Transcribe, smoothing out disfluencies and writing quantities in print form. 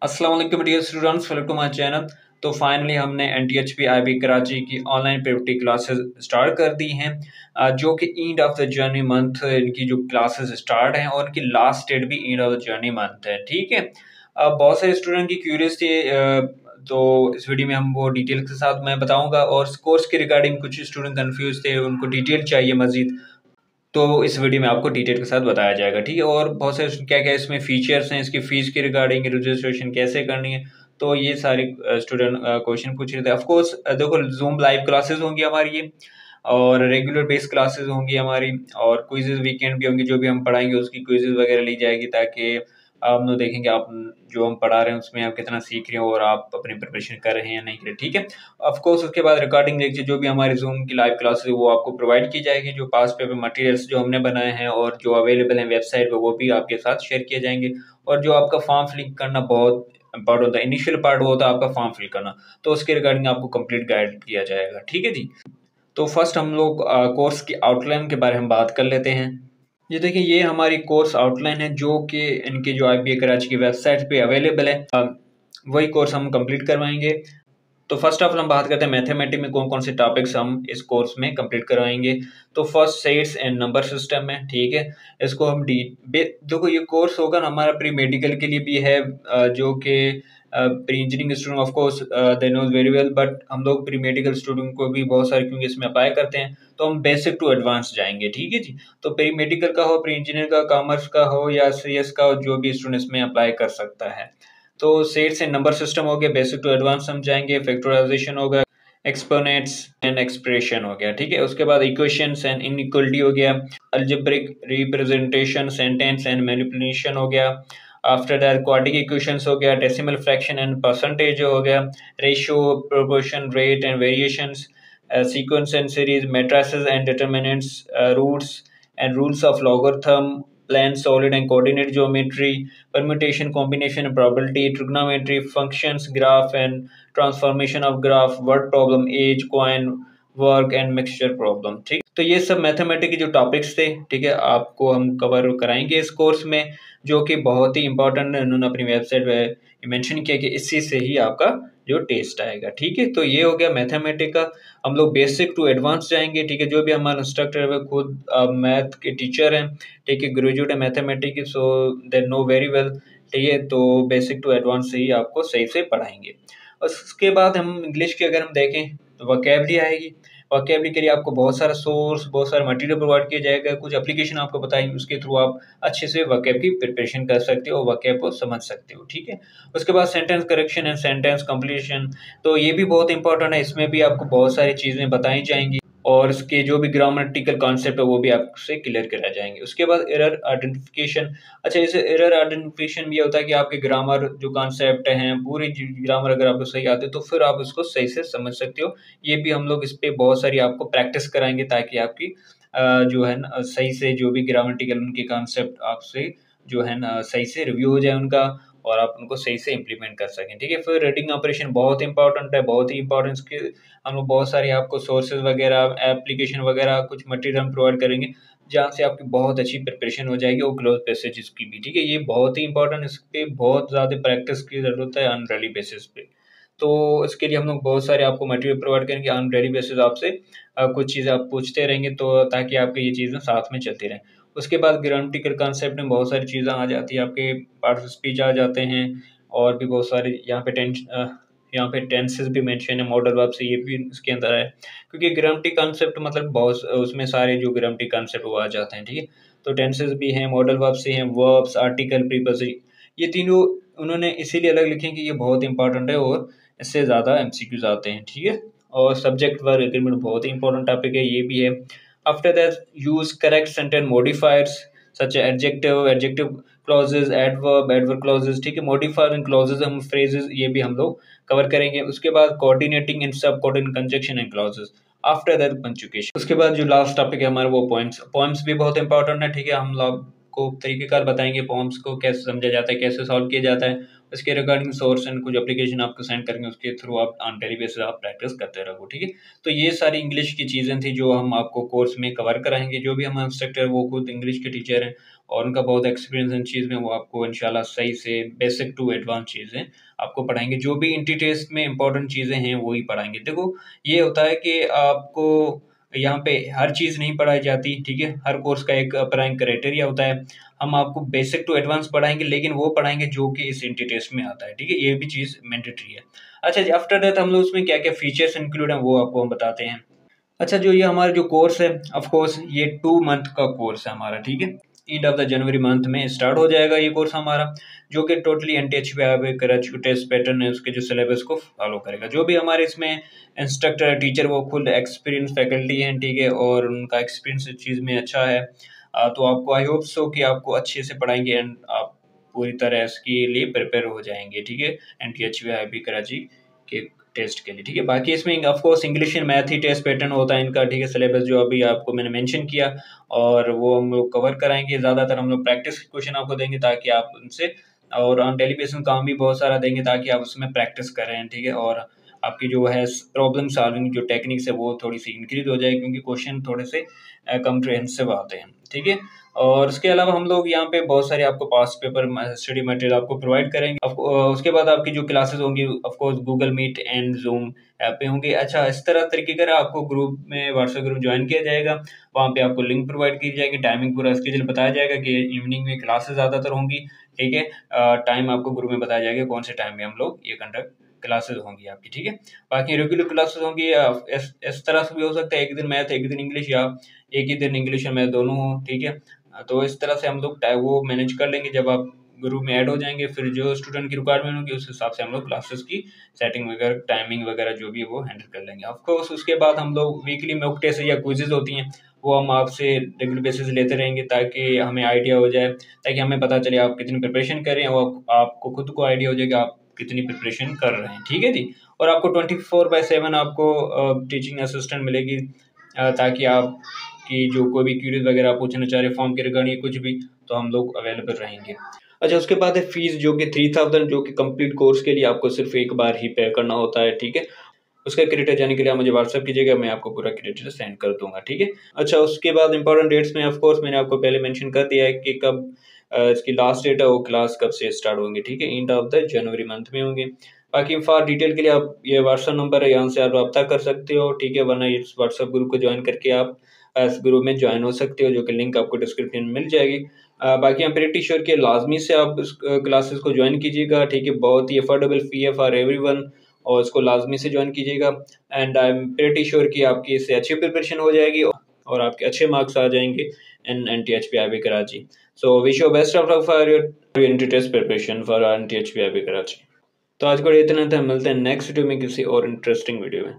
अस्सलाम वालेकुम dear students, welcome to my channel. So finally हमने एनटीएचपी आईबी कराची की ऑनलाइन प्रिपरेटरी क्लासेस स्टार्ट कर दी हैं, जो कि end of the journey month इनकी जो क्लासेस स्टार्ट हैं और इनकी लास्ट डेट भी end of the journey month है। ठीक है। बहुत सारे स्टूडेंट की क्यूरियस थे, तो इस वीडियो में हम वो डिटेल के साथ मैं बताऊंगा। और कोर्स के रिगार्डिंग कुछ स्टूडेंट कंफ्यूज थे, उनको डिटेल चाहिए मजीद, तो इस वीडियो में आपको डिटेल के साथ बताया जाएगा। ठीक है। और बहुत सारे क्या क्या इसमें फीचर्स हैं, इसकी फीस के रिगार्डिंग, रजिस्ट्रेशन कैसे करनी है, तो ये सारे स्टूडेंट क्वेश्चन पूछ रहे थे। ऑफकोर्स देखो, जूम लाइव क्लासेस होंगी हमारी ये, और रेगुलर बेस क्लासेस होंगी हमारी, और क्विजेज वीकेंड भी होंगे। जो भी हम पढ़ाएंगे उसकी क्विजेज वगैरह ली जाएगी, ताकि आप लोग देखेंगे आप जो हम पढ़ा रहे हैं उसमें आप कितना सीख रहे हो और आप अपनी प्रिपरेशन कर रहे हैं या नहीं कर रहे। ठीक है। ऑफ कोर्स उसके बाद रिकॉर्डिंग लेक्चर जो भी हमारे जूम की लाइव क्लासेस वो आपको प्रोवाइड की जाएगी, जो पास पेपर मटेरियल्स जो हमने बनाए हैं और जो अवेलेबल हैं वेबसाइट पे वो भी आपके साथ शेयर किए जाएंगे। और जो आपका फॉर्म फिल करना बहुत इंपॉर्टेंट होता है, इनिशियल पार्ट वो होता है आपका फॉर्म फिल करना, तो उसके रिगार्डिंग आपको कंप्लीट गाइड किया जाएगा। ठीक है जी। तो फर्स्ट हम लोग कोर्स की आउटलाइन के बारे में बात कर लेते हैं। ये देखिए, ये हमारी कोर्स आउटलाइन है जो कि इनकी जो आईबीए कराची की वेबसाइट पे अवेलेबल है। वही कोर्स हम कंप्लीट करवाएंगे। तो फर्स्ट ऑफ ऑल हम बात करते हैं मैथमेटिक्स में कौन कौन से टॉपिक्स हम इस कोर्स में कंप्लीट करवाएंगे। तो first sets and number system है। ठीक है। इसको हम देखो, ये कोर्स होगा ना हमारा प्री मेडिकल के लिए भी है, जो कि pre engineering student of course they knows very well, but हम लोग प्री मेडिकल स्टूडेंट को भी बहुत सारे क्योंकि इसमें अप्लाई करते हैं, तो हम बेसिक टू एडवांस जाएंगे। ठीक है जी। तो प्री मेडिकल का हो, प्री इंजीनियर का, कॉमर्स का हो या सीएस का हो, जो भी स्टूडेंट इसमें अप्लाई कर सकता है। तो सेट्स एंड नंबर सिस्टम हो गया, बेसिक टू एडवांस समझाएंगे, फैक्टराइजेशन हो गया, एक्सपोनेंट्स एंड एक्सप्रेशन हो गया। ठीक है। उसके बाद इक्वेशंस एंड इनइक्वालिटी हो गया, algebraic representation, sentence and manipulation हो गया। आफ्टर दैट क्वाड्रेटिक इक्वेशंस हो गया, डेसिमल फ्रैक्शन एंड परसेंटेज हो गया, ratio, proportion, rate and variations, sequence and series, matrices and determinants, roots and rules of logarithm, plane, solid and coordinate geometry, permutation, combination, probability, trigonometry, functions, graph and transformation of graph, word problem, age, coin, work and mixture problem. ठीक, तो ये सब mathematics के जो topics थे, ठीक है, आपको हम कवर कराएंगे इस कोर्स में, जो कि बहुत ही इंपॉर्टेंट है। उन्होंने अपनी वेबसाइट पे मेंशन किया कि इसी से ही आपका जो टेस्ट आएगा। ठीक है। तो ये हो गया मैथमेटिक्स का। हम लोग बेसिक टू एडवांस जाएंगे। ठीक है। जो भी हमारा इंस्ट्रक्टर है वो खुद मैथ के टीचर हैं, ठीक है, ग्रेजुएट है mathematics, so they know very well. ठीक है। तो बेसिक टू एडवांस से ही आपको सही से पढ़ाएंगे। और उसके बाद हम इंग्लिश की अगर हम देखें तो वोकैबुलरी आएगी। वोकैबुलरी के लिए आपको बहुत सारा सोर्स, बहुत सारा मटेरियल प्रोवाइड किया जाएगा, कुछ एप्लीकेशन आपको बताएंगे, उसके थ्रू आप अच्छे से वोकैब की प्रिपरेशन कर सकते हो, वोकैब को समझ सकते हो। ठीक है। उसके बाद sentence correction and sentence completion, तो ये भी बहुत इंपॉर्टेंट है। इसमें भी आपको बहुत सारी चीज़ें बताई जाएंगी और इसके जो भी ग्रामेटिकल कॉन्सेप्ट है वो भी आपसे क्लियर कराए जाएंगे। उसके बाद एरर आइडेंटिफिकेशन। अच्छा, इसे एरर आइडेंटिफिकेशन भी होता है कि आपके ग्रामर जो कॉन्सेप्ट हैं, पूरी ग्रामर अगर आपको सही आते तो फिर आप उसको सही से समझ सकते हो। ये भी हम लोग इस पे बहुत सारी आपको प्रैक्टिस कराएंगे, ताकि आपकी जो है ना सही से जो भी ग्रामेटिकल उनके कॉन्सेप्ट आपसे जो है ना सही से रिव्यू हो जाए उनका, और आप उनको सही से इम्प्लीमेंट कर सकें। ठीक है। फिर रीडिंग ऑपरेशन बहुत इंपॉर्टेंट है, बहुत ही इंपॉर्टेंट। हम लोग बहुत सारे आपको सोर्सेज वगैरह, एप्लीकेशन वगैरह, कुछ मटेरियल हम प्रोवाइड करेंगे, जहाँ से आपकी बहुत अच्छी प्रिपरेशन हो जाएगी, और क्लोज पैसेजेस की भी। ठीक है। ये बहुत ही इंपॉर्टेंट, इस पे बहुत ज़्यादा प्रैक्टिस की ज़रूरत है ऑन डेली बेसिस पे। तो इसके लिए हम लोग बहुत सारे आपको मटेरियल प्रोवाइड करेंगे ऑन डेली बेसिस। आपसे कुछ चीज़ें आप पूछते रहेंगे, तो ताकि आपकी ये चीज़ें साथ में चलती रहें। उसके बाद ग्रामेटिकल कॉन्सेप्ट में बहुत सारी चीज़ें आ जाती है, आपके पार्ट ऑफ स्पीच आ जाते हैं, और भी बहुत सारे यहाँ पे टेंसेस भी मेंशन है, मॉडल वर्ब से, ये भी इसके अंदर है, क्योंकि ग्रामेटिक कॉन्सेप्ट मतलब बहुत उसमें सारे जो ग्रामेटिक कॉन्सेप्ट वो आ जाते हैं। ठीक है। तो टेंसेस भी हैं, मॉडल वर्ब से हैं, वर्ब्स, आर्टिकल, प्रीपोजिशन, ये तीनों उन्होंने इसीलिए अलग लिखे हैं कि ये बहुत इंपॉर्टेंट है और इससे ज़्यादा एमसीक्यूज आते हैं। ठीक है। और सब्जेक्ट वर्ब एग्रीमेंट बहुत ही इंपॉर्टेंट टॉपिक है, ये भी है। After that use correct sentence modifiers such adjective, adjective clauses, adverb, adverb clauses. ठीक है। मॉडिफायर एंड क्लॉजेज, हम फ्रेजेस, ये भी हम लोग कवर करेंगे। उसके बाद coordinating in sub coordinate conjunction and clauses. After that punctuation. उसके बाद जो लास्ट टॉपिक है हमारा वो पॉइंट्स। पॉइंट्स भी बहुत इंपॉर्टेंट है। ठीक है। हम लोग को तरीकेकार बताएंगे पॉइंट्स को कैसे समझा जाता है, कैसे सॉल्व किया जाता है। उसके रिगार्डिंग सोर्स एंड कुछ एप्लीकेशन आपको सेंड करेंगे, उसके थ्रू आप ऑन डेली बेसिस आप प्रैक्टिस करते रहो। ठीक है। तो ये सारी इंग्लिश की चीज़ें थी जो हम आपको कोर्स में कवर कराएंगे। जो भी हम इंस्ट्रक्टर वो खुद इंग्लिश के टीचर हैं, और उनका बहुत एक्सपीरियंस इन चीज़ में, वो आपको इंशाल्लाह सही से बेसिक टू एडवांस चीज़ें आपको पढ़ाएँगे। जो भी एंट्री टेस्ट में इम्पोर्टेंट चीज़ें हैं वही पढ़ाएँगे। देखो ये होता है कि आपको यहाँ पे हर चीज़ नहीं पढ़ाई जाती, ठीक है? हर कोर्स का एक अप्लाइंग क्राइटेरिया होता है। हम आपको बेसिक टू एडवांस पढ़ाएँगे, लेकिन वो पढ़ाएँगे जो कि इस एंट्री टेस्ट में आता है, ठीक है? ये भी चीज़ मैंडेटरी है। अच्छा जी, आफ्टर दैट हम लोग उसमें क्या-क्या फीचर्स इंक्लूड हैं वो आपको हम बताते हैं। अच्छा, जो ये हमारा जो कोर्स है, ऑफ कोर्स ये 2 मंथ का कोर्स है हमारा, ठीक है? End of the January month में स्टार्ट हो जाएगा ये कोर्स हमारा, जो कि टोटली एनटीएचबी कराची टेस्ट पैटर्न है, उसके जो सिलेबस को फॉलो करेगा। जो भी हमारे इसमें इंस्ट्रक्टर है, टीचर, वो खुद एक्सपीरियंस फैकल्टी हैं, ठीक है? और उनका एक्सपीरियंस इस चीज़ में अच्छा है। तो आपको आई होप सो कि आपको अच्छे से पढ़ाएँगे एंड आप पूरी तरह इसके लिए प्रिपेयर हो जाएँगे, ठीक है? एनटीएचबी आईबी कराची के टेस्ट के लिए, ठीक है? बाकी इसमें of course English and math ही टेस्ट पैटर्न होता है इनका, ठीक है? सिलेबस जो अभी आपको मैंने मेंशन किया, और वो हम लोग कवर कराएँगे। ज़्यादातर हम लोग प्रैक्टिस क्वेश्चन आपको देंगे ताकि आप उनसे, और ऑन डेली बेसिस काम भी बहुत सारा देंगे ताकि आप उसमें प्रैक्टिस करें, ठीक है? और आपकी जो है प्रॉब्लम सॉल्विंग जो टेक्निक्स है वो थोड़ी-सी इंक्रीज़ हो जाए, क्योंकि क्वेश्चन थोड़े से कॉम्प्रिहेंसिव आते हैं, ठीक है? और उसके अलावा हम लोग यहाँ पे बहुत सारे आपको पास्ट पेपर स्टडी मटेरियल आपको प्रोवाइड करेंगे। उसके बाद आपकी जो क्लासेस होंगी of course Google Meet and Zoom app पे होंगी। अच्छा, इस तरह तरीके का आपको ग्रुप में, व्हाट्सएप ग्रुप ज्वाइन किया जाएगा, वहाँ पे आपको लिंक प्रोवाइड की जाएगी, टाइमिंग पूरा स्केड्यूल बताया जाएगा कि इवनिंग में क्लासेस ज़्यादातर होंगी, ठीक है? टाइम आपको ग्रुप में बताया जाएगा कौन से टाइम में हम लोग ये कंडक्ट क्लासेस होंगी आपकी, ठीक है? बाकी रेगुलर क्लासेस होंगी, इस तरह से भी हो सकता है, एक दिन मैथ, एक दिन इंग्लिश, या एक ही दिन इंग्लिश और मैथ दोनों हो, ठीक है? तो इस तरह से हम लोग वो मैनेज कर लेंगे। जब आप ग्रुप में ऐड हो जाएँगे, फिर जो स्टूडेंट की रिक्वायरमेंट होगी उस हिसाब से हम लोग क्लासेस की सेटिंग वगैरह, टाइमिंग वगैरह जो भी है वो हैंडल कर लेंगे। ऑफ कोर्स उसके बाद हम लोग वीकली मॉक टेस्ट या क्विज़ेज़ होती हैं, वो हम आपसे रेगुलर बेसिस लेते रहेंगे ताकि हमें आइडिया हो जाए, ताकि हमें पता चले आप कितनी प्रिपरेशन कर रहे हैं, और आपको खुद को आइडिया हो जाए कि आप कितनी प्रिपरेशन कर रहे हैं, ठीक है जी? और आपको 24/7 आपको टीचिंग असिस्टेंट मिलेगी, ताकि आप कि जो कोई भी क्वेरीज वगैरह आप पूछना चाह रहे हैं फॉर्म के रिगार्डिंग कुछ भी, तो हम लोग अवेलेबल रहेंगे। अच्छा, उसके बाद है फीस, जो कि 3000, जो कि कंप्लीट कोर्स के लिए आपको सिर्फ एक बार ही पे करना होता है, ठीक है? उसका क्रेडिट जाने के लिए आप मुझे व्हाट्सएप कीजिएगा, मैं आपको पूरा क्रेडिट सेंड कर दूंगा, ठीक है? अच्छा, उसके बाद इंपॉर्टेंट डेट्स में ऑफ कोर्स मैंने आपको पहले मेंशन कर दिया है कि कब इसकी लास्ट डेट है, वो क्लास कब से स्टार्ट होंगी, ठीक है? End of the January month में होंगे। बाकी फॉर डिटेल के लिए आप, ये व्हाट्सएप नंबर है, यहाँ से आप रब्ता कर सकते हो, ठीक है? वरना इस व्हाट्सएप ग्रुप को ज्वाइन करके आप इस ग्रुप में ज्वाइन हो सकते हो, जो कि लिंक आपको डिस्क्रिप्शन में मिल जाएगी। बाकी आई एम प्रीटी श्योर कि लाजमी से आप इस क्लासेस को ज्वाइन कीजिएगा, ठीक है? बहुत ही अफोर्डेबल फी है फॉर एवरीवन, और इसको लाजमी से ज्वाइन कीजिएगा। And I am pretty sure कि आपकी इससे अच्छी प्रिपरेशन हो जाएगी और आपके अच्छे मार्क्स आ जाएंगे in NTHB IB Karachi. So wish you best of luck for your entry test preparation for NTHB IB Karachi. तो आज को इतना था, मिलते हैं नेक्स्ट वीडियो में किसी और इंटरेस्टिंग वीडियो में।